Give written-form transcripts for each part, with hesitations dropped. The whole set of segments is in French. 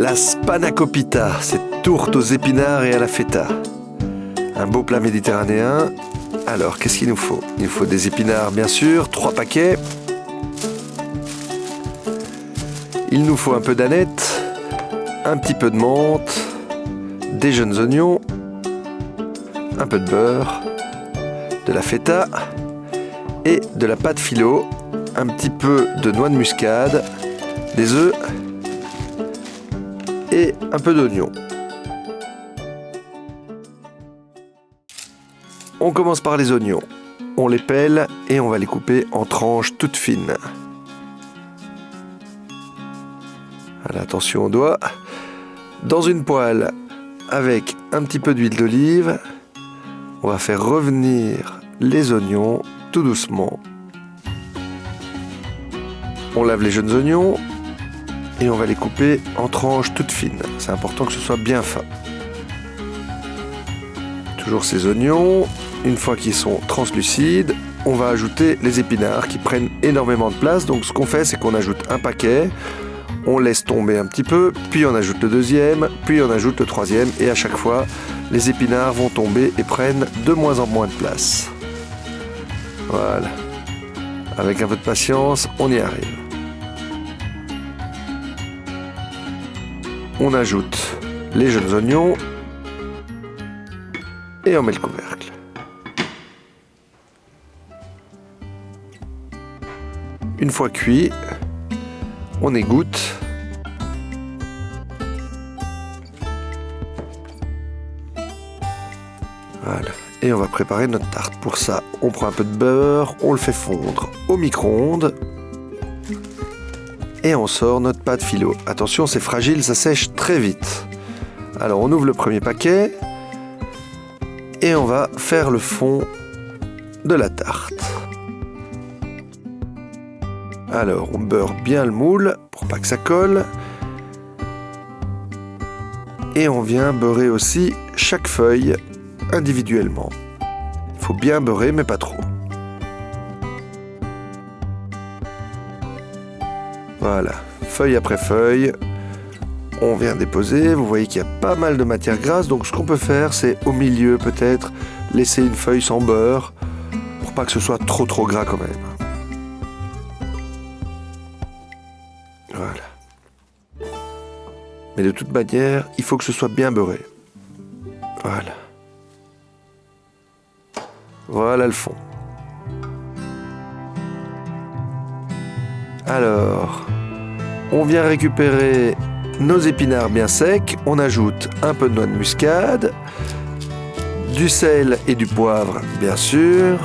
La spanakopita, cette tourte aux épinards et à la feta. Un beau plat méditerranéen. Alors, qu'est-ce qu'il nous faut? Il nous faut des épinards, bien sûr, 3 paquets. Il nous faut un peu d'aneth, un petit peu de menthe, des jeunes oignons, un peu de beurre, de la feta et de la pâte philo, un petit peu de noix de muscade, des œufs et un peu d'oignon. On commence par les oignons. On les pèle et on va les couper en tranches toutes fines. Voilà, attention aux doigts. Dans une poêle avec un petit peu d'huile d'olive, on va faire revenir les oignons tout doucement. On lave les jeunes oignons et on va les couper en tranches toutes fines. C'est important que ce soit bien fin. Toujours ces oignons. Une fois qu'ils sont translucides, on va ajouter les épinards qui prennent énormément de place. Donc ce qu'on fait, c'est qu'on ajoute un paquet, on laisse tomber un petit peu, puis on ajoute le deuxième, puis on ajoute le troisième, et à chaque fois, les épinards vont tomber et prennent de moins en moins de place. Voilà. Avec un peu de patience, on y arrive. On ajoute les jeunes oignons et on met le couvercle. Une fois cuit, on égoutte. Voilà. Et on va préparer notre tarte. Pour ça, on prend un peu de beurre, on le fait fondre au micro-ondes. Et on sort notre pâte philo. Attention, c'est fragile, ça sèche très vite. Alors, on ouvre le premier paquet. Et on va faire le fond de la tarte. Alors, on beurre bien le moule pour pas que ça colle. Et on vient beurrer aussi chaque feuille individuellement. Il faut bien beurrer, mais pas trop. Voilà, feuille après feuille, on vient déposer. Vous voyez qu'il y a pas mal de matière grasse, donc ce qu'on peut faire, c'est au milieu peut-être laisser une feuille sans beurre pour pas que ce soit trop gras quand même. Voilà. Mais de toute manière, il faut que ce soit bien beurré. Voilà. Voilà le fond. Alors, on vient récupérer nos épinards bien secs. On ajoute un peu de noix de muscade, du sel et du poivre, bien sûr.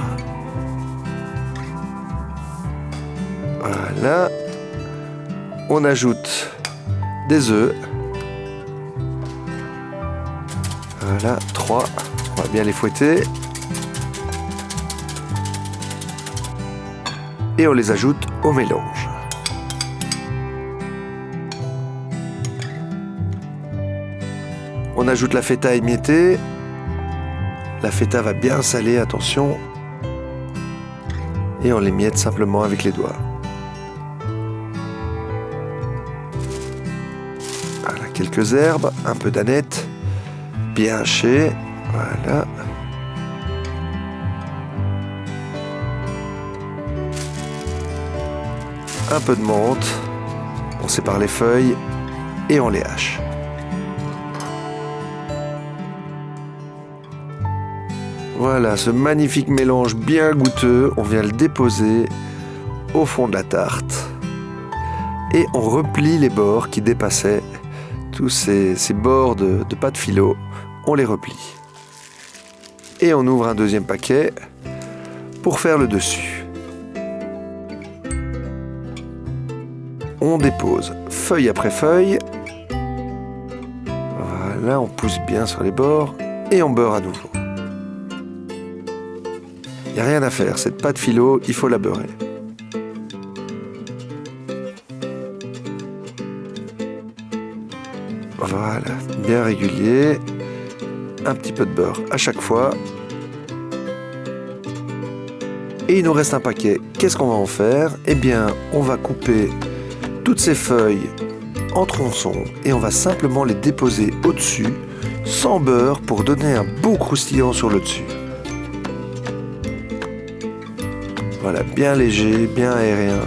Voilà. On ajoute des œufs. Voilà, 3. On va bien les fouetter. Et on les ajoute au mélange. On ajoute la feta émiettée. La feta va bien saler, attention. Et on l'émiette simplement avec les doigts. Voilà, quelques herbes, un peu d'aneth, bien haché. Voilà. Un peu de menthe, on sépare les feuilles et on les hache. Voilà, ce magnifique mélange bien goûteux, on vient le déposer au fond de la tarte et on replie les bords qui dépassaient, tous ces bords de pâte philo, on les replie. Et on ouvre un deuxième paquet pour faire le dessus. On dépose feuille après feuille. Voilà, on pousse bien sur les bords et on beurre à nouveau. Il n'y a rien à faire, cette pâte philo, il faut la beurrer. Voilà, bien régulier. Un petit peu de beurre à chaque fois. Et il nous reste un paquet. Qu'est-ce qu'on va en faire? Eh bien, on va couper toutes ces feuilles en tronçons et on va simplement les déposer au-dessus, sans beurre, pour donner un beau croustillant sur le dessus. Voilà, bien léger, bien aérien.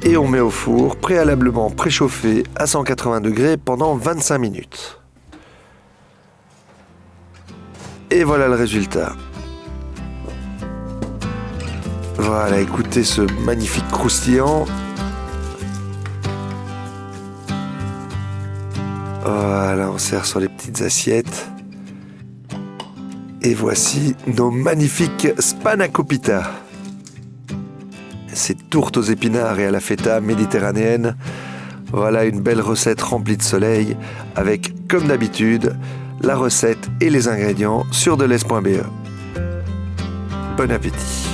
Et on met au four, préalablement préchauffé à 180 degrés pendant 25 minutes. Et voilà le résultat. Voilà, écoutez ce magnifique croustillant. Voilà, on sert sur les petites assiettes. Et voici nos magnifiques spanakopita. Ces tourtes aux épinards et à la feta méditerranéenne. Voilà une belle recette remplie de soleil avec, comme d'habitude, la recette et les ingrédients sur delez.be. Bon appétit!